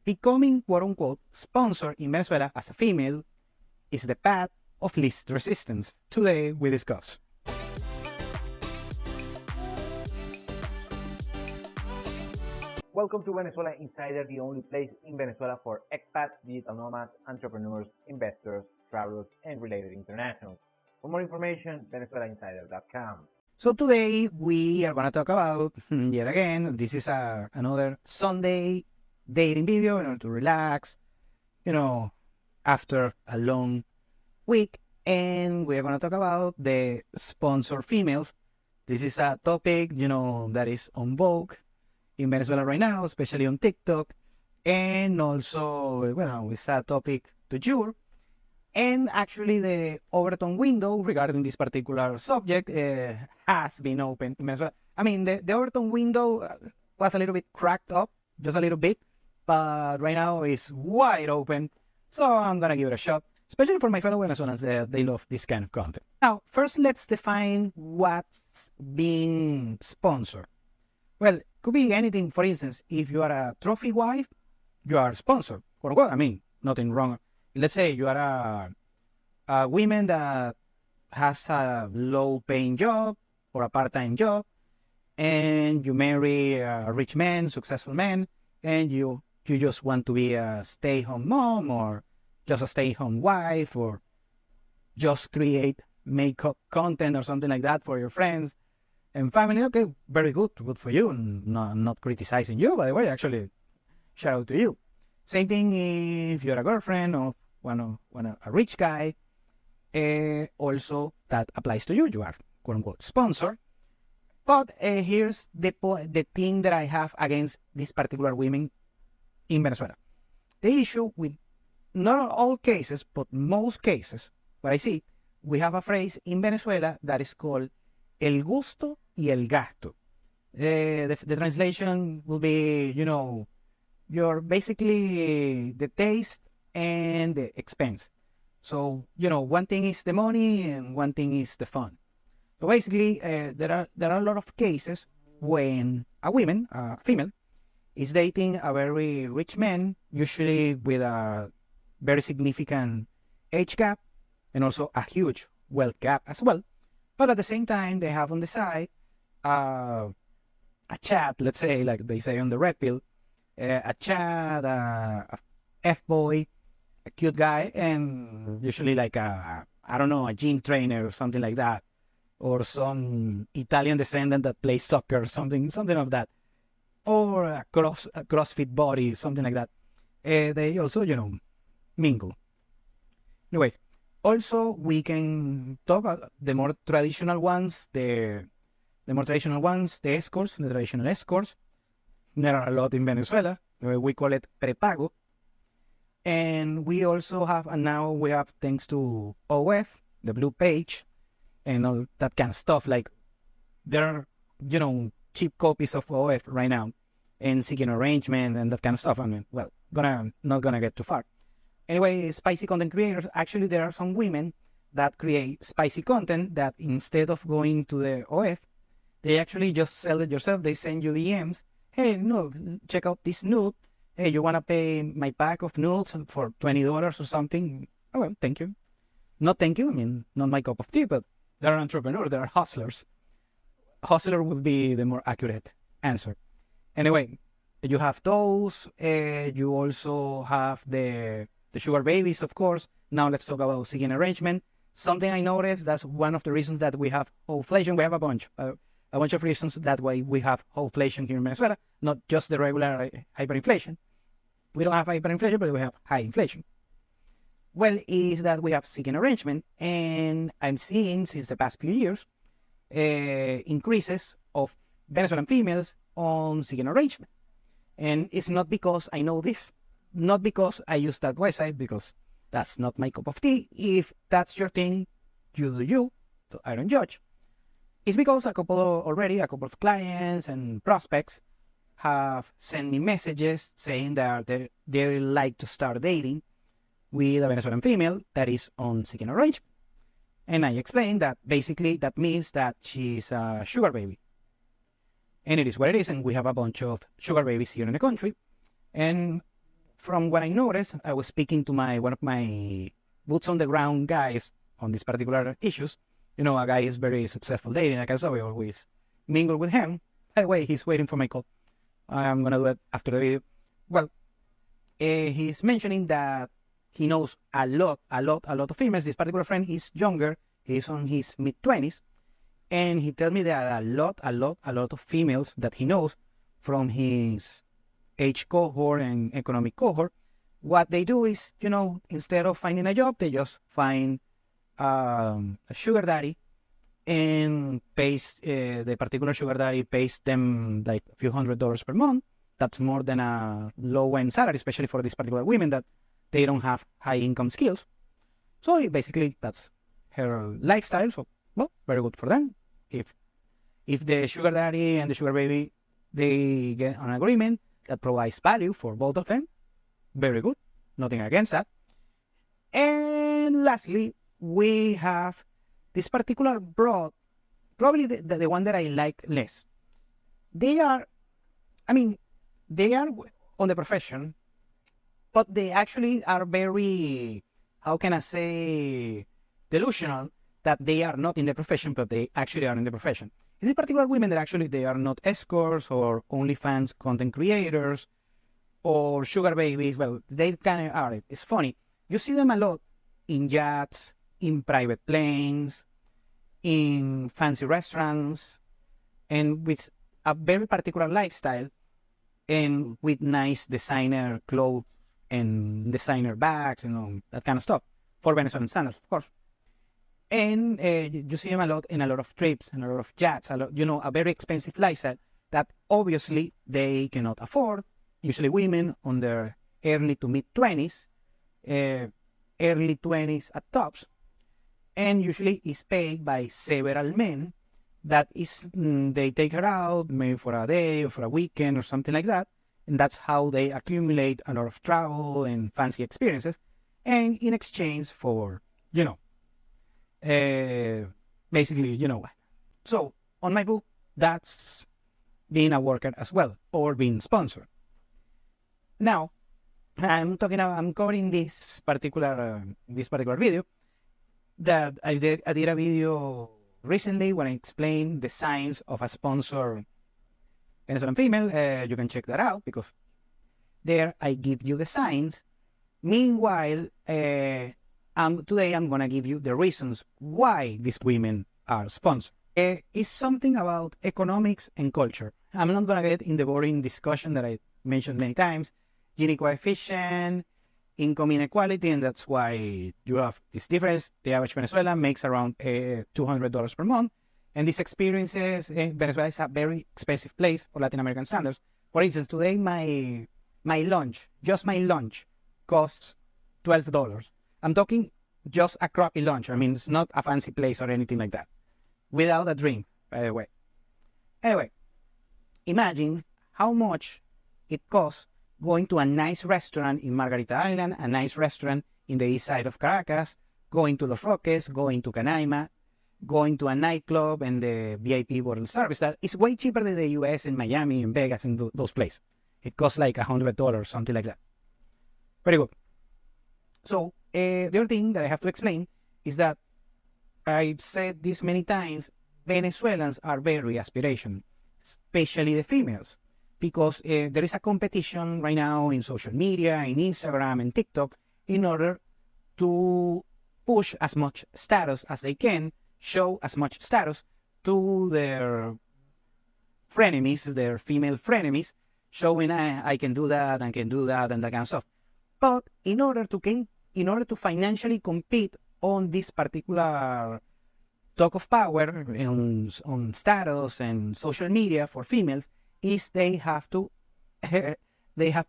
becoming quote-unquote sponsored in Venezuela as a female is the path of least resistance. Today we discuss. Welcome to Venezuela Insider, the only place in Venezuela for expats, digital nomads, entrepreneurs, investors, travelers, and related internationals. For more information, venezuelainsider.com. So today we are going to talk about, yet again, this is another Sunday dating video in order to relax, after a long week. And we're going to talk about the sponsored females. This is a topic, that is on vogue in Venezuela right now, especially on TikTok. And also, it's a topic du jour. And actually, the Overton window regarding this particular subject has been open in Venezuela. I mean, the Overton window was a little bit cracked up, just a little bit, but right now it's wide open. So I'm going to give it a shot, especially for my fellow Venezuelans. They love this kind of content. Now, first, let's define what's being sponsored. Well, it could be anything. For instance, if you are a trophy wife, you are sponsored. I mean, nothing wrong. Let's say you are a woman that has a low-paying job or a part-time job, and you marry a rich man, successful man, and you just want to be a stay-home mom or just a stay-home wife or just create makeup content or something like that for your friends and family. Okay, very good for you. I'm not criticizing you, by the way. Actually, shout out to you. Same thing if you're a girlfriend of a rich guy. Also, that applies to you. You are quote-unquote sponsored. But here's the thing that I have against these particular women in Venezuela. The issue with not all cases, but most cases, what I see, we have a phrase in Venezuela that is called el gusto y el gasto. The translation will be, you're basically the taste and the expense. So, one thing is the money and one thing is the fun. So basically, there are a lot of cases when a female, is dating a very rich man, usually with a very significant age gap and also a huge wealth gap as well. But at the same time, they have on the side a chat, let's say, like they say on the red pill, a chat, a F-boy, a cute guy, and usually like a gym trainer or something like that, or some Italian descendant that plays soccer, something of that, or a CrossFit body, something like that. They also, mingle. Anyways, also we can talk about the more traditional ones, the escorts, the traditional escorts. There are a lot in Venezuela. We call it prepago. And we also have, and now we have, thanks to OF, the blue page, and all that kind of stuff. Like, there are, cheap copies of OF right now, and seeking arrangement and that kind of stuff. I mean, well, not gonna get too far. Anyway, spicy content creators, actually there are some women that create spicy content that instead of going to the OF, they actually just sell it yourself. They send you DMs. Hey, no, check out this nude. Hey, you want to pay my pack of nudes for $20 or something? Oh, well, thank you. Not thank you. I mean, not my cup of tea, but they're entrepreneurs. They're hustlers. Hustler would be the more accurate answer. Anyway, you have those. You also have the sugar babies, of course. Now let's talk about seeking arrangement. Something I noticed, that's one of the reasons that we have inflation. We have a bunch of reasons that why we have inflation here in Venezuela, not just the regular hyperinflation. We don't have hyperinflation, but we have high inflation. Well, is that we have seeking arrangement, and I'm seeing since the past few years increases of Venezuelan females on seeking arrangement. And it's not because I know this, not because I use that website, because that's not my cup of tea. If that's your thing, you do you, so I don't judge. It's because a couple of clients and prospects have sent me messages saying that they like to start dating with a Venezuelan female that is on seeking arrangement. And I explained that basically that means that she's a sugar baby. And it is what it is, and we have a bunch of sugar babies here in the country. And from what I noticed, I was speaking to one of my boots on the ground guys on these particular issues. You know, a guy is very successful dating, like I said, we always mingle with him. By the way, he's waiting for my call. I'm gonna do it after the video. Well, he's mentioning that he knows a lot of females. This particular friend is younger. He's on his mid-20s. And he tells me that a lot of females that he knows from his age cohort and economic cohort, what they do is, you know, instead of finding a job, they just find a sugar daddy and pays, the particular sugar daddy pays them like a few $100s per month. That's more than a low-end salary, especially for these particular women that they don't have high income skills. So basically, that's her lifestyle. So, well, very good for them. If the sugar daddy and the sugar baby, they get an agreement that provides value for both of them, very good. Nothing against that. And lastly, we have this particular broad, probably the one that I like less. They are on the profession, but they actually are very, how can I say, delusional that they are not in the profession, but they actually are in the profession. Is it particular women that actually they are not escorts or OnlyFans content creators or sugar babies? Well, they kind of are. It's funny. You see them a lot in yachts, in private planes, in fancy restaurants, and with a very particular lifestyle, and with nice designer clothes and designer bags, you know, that kind of stuff, for Venezuelan standards, of course. And you see them a lot in a lot of trips and a lot of yachts, a very expensive lifestyle that obviously they cannot afford. Usually women on their early to mid-20s, early 20s at tops, and usually is paid by several men that is, they take her out maybe for a day or for a weekend or something like that, and that's how they accumulate a lot of travel and fancy experiences, and in exchange for, basically, you know what. So on my book, that's being a worker as well, or being sponsored. Now, I'm covering this particular video that I did a video recently when I explained the signs of a sponsor Venezuelan female. You can check that out because there I give you the signs. Meanwhile, today I'm going to give you the reasons why these women are sponsored. It's something about economics and culture. I'm not going to get in the boring discussion that I mentioned many times. Gini coefficient, income inequality, and that's why you have this difference. The average Venezuelan makes around $200 per month. And these experiences, Venezuela is a very expensive place for Latin American standards. For instance, today my lunch, just my lunch, costs $12. I'm talking just a crappy lunch. I mean, it's not a fancy place or anything like that. Without a drink, by the way. Anyway, imagine how much it costs going to a nice restaurant in Margarita Island, a nice restaurant in the east side of Caracas, going to Los Roques, going to Canaima, going to a nightclub and the VIP bottle service. That is way cheaper than the US and Miami and Vegas and those places. It costs like $100, something like that. Very good. So the other thing that I have to explain is that I've said this many times, Venezuelans are very aspirational, especially the females, because there is a competition right now in social media, in Instagram and TikTok, in order to push as much status as they can, show as much status to their frenemies, their female frenemies, showing I can do that, and that kind of stuff. But in order to financially compete on this particular talk of power on status and social media for females, is they have to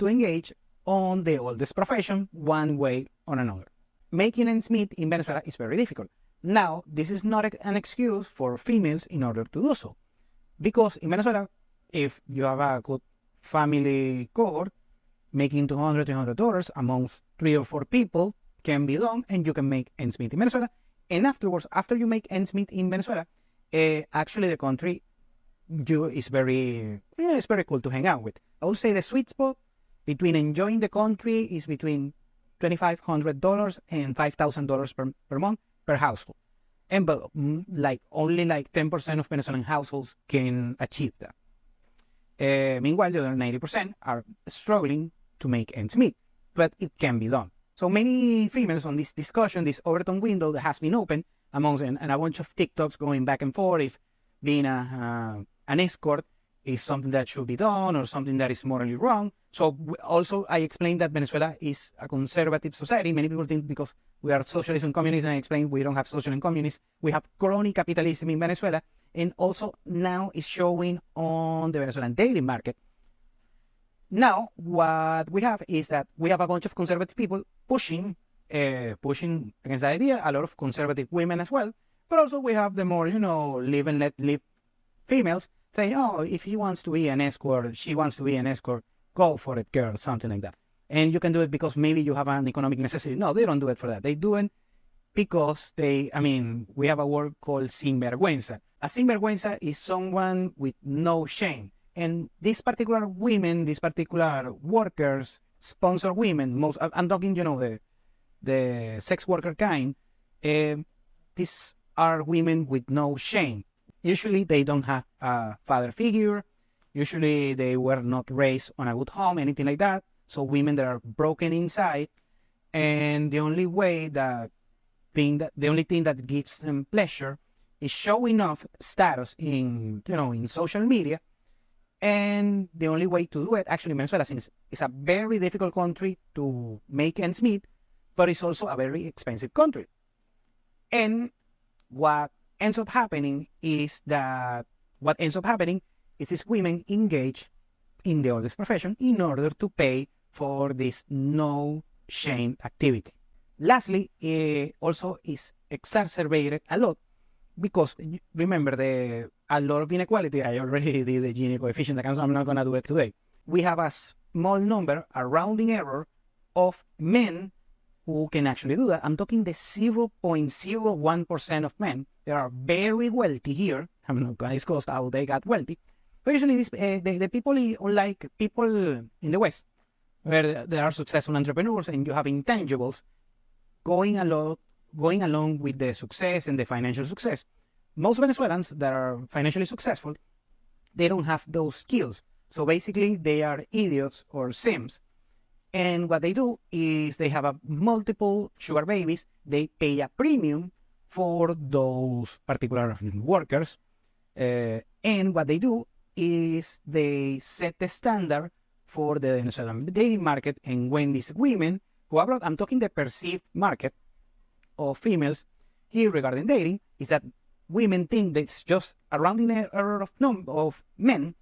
engage on the oldest profession one way or another. Making ends meet in Venezuela is very difficult. Now, this is not an excuse for females in order to do so. Because in Venezuela, if you have a good family cohort, making $200, $300 amongst 3 or 4 people can be done, and you can make ends meet in Venezuela. And afterwards, after you make ends meet in Venezuela, actually the country it's very cool to hang out with. I would say the sweet spot between enjoying the country is between $2,500 and $5,000 per month per household. And but like only like 10% of Venezuelan households can achieve that. Meanwhile, the other 90% are struggling to make ends meet, but it can be done. So many females on this discussion, this Overton window that has been open amongst and a bunch of TikToks going back and forth if being an escort is something that should be done or something that is morally wrong. So also I explained that Venezuela is a conservative society. Many people think because we are socialist and communist, and I explained we don't have social and communist. We have crony capitalism in Venezuela, and also now is showing on the Venezuelan dating market. Now, what we have is that we have a bunch of conservative people pushing against the idea, a lot of conservative women as well, but also we have the more, live and let live females saying, oh, if he wants to be an escort, she wants to be an escort, go for it, girl, something like that. And you can do it because maybe you have an economic necessity. No, they don't do it for that. They do it because we have a word called sinvergüenza. A sinvergüenza is someone with no shame. And these particular women, these particular workers, sponsor women, I'm talking, the sex worker kind, these are women with no shame. Usually they don't have a father figure. Usually they were not raised on a good home, anything like that. So women that are broken inside. And the only thing that gives them pleasure is showing off status in social media. And the only way to do it, actually, Venezuela, since it's a very difficult country to make ends meet, but it's also a very expensive country. And what ends up happening is these women engage in the oldest profession in order to pay for this no shame activity. Lastly, it also is exacerbated a lot because remember a lot of inequality. I already did the Gini coefficient, so I'm not going to do it today. We have a small number, a rounding error, of men who can actually do that. I'm talking the 0.01% of men that are very wealthy here. I'm not going to discuss how they got wealthy. But usually the people, unlike people in the West, where there are successful entrepreneurs and you have intangibles, going along with the success and the financial success, most Venezuelans that are financially successful, they don't have those skills. So basically, they are idiots or simps. And what they do is they have multiple sugar babies. They pay a premium for those particular workers. And what they do is they set the standard for the Venezuelan dating market. And when these women who are, I'm talking the perceived market of females here regarding dating, is that women think that it's just a rounding error of men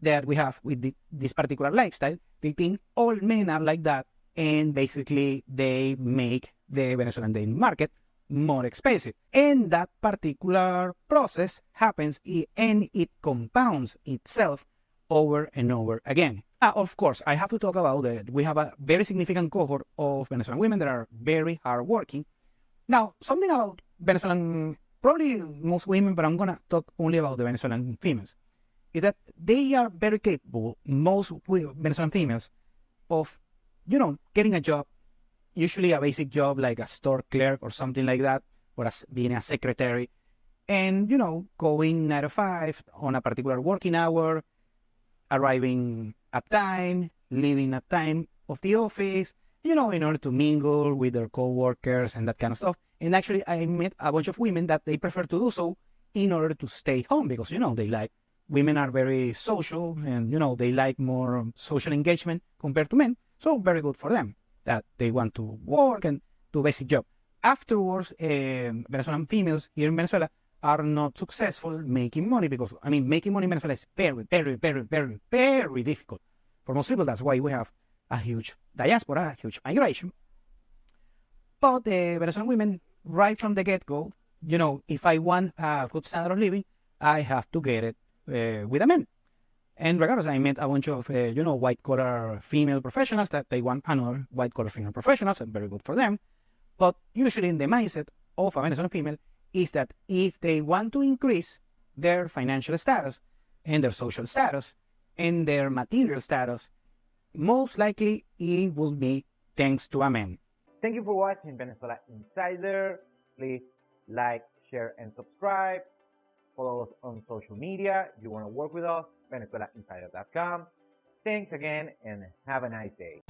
that we have with this particular lifestyle. They think all men are like that, and basically they make the Venezuelan dating market more expensive. And that particular process happens and it compounds itself over and over again. Of course, I have to talk about that. We have a very significant cohort of Venezuelan women that are very hardworking. Now, something about Venezuelan, probably most women, but I'm going to talk only about the Venezuelan females, is that they are very capable, most Venezuelan females, of, getting a job, usually a basic job like a store clerk or something like that, or being a secretary, and, going 9 to 5 on a particular working hour, arriving at time, leaving at time of the office, in order to mingle with their co-workers and that kind of stuff. And actually, I met a bunch of women that they prefer to do so in order to stay home because, they like, women are very social and, they like more social engagement compared to men. So very good for them that they want to work and do basic job. Afterwards, Venezuelan females here in Venezuela are not successful making money because, making money in Venezuela is very, very, very, very, very difficult. For most people, that's why we have a huge diaspora, a huge migration. But the Venezuelan women, right from the get-go, if I want a good standard of living, I have to get it with a man. And regardless, I met a bunch of, white-collar female professionals that they want another white-collar female professionals, and very good for them. But usually in the mindset of a Venezuelan female is that if they want to increase their financial status and their social status and their material status, most likely it will be thanks to a meme. Thank you for watching Venezuela Insider. Please like, share, and subscribe. Follow us on social media. If you want to work with us, VenezuelaInsider.com. Thanks again and have a nice day.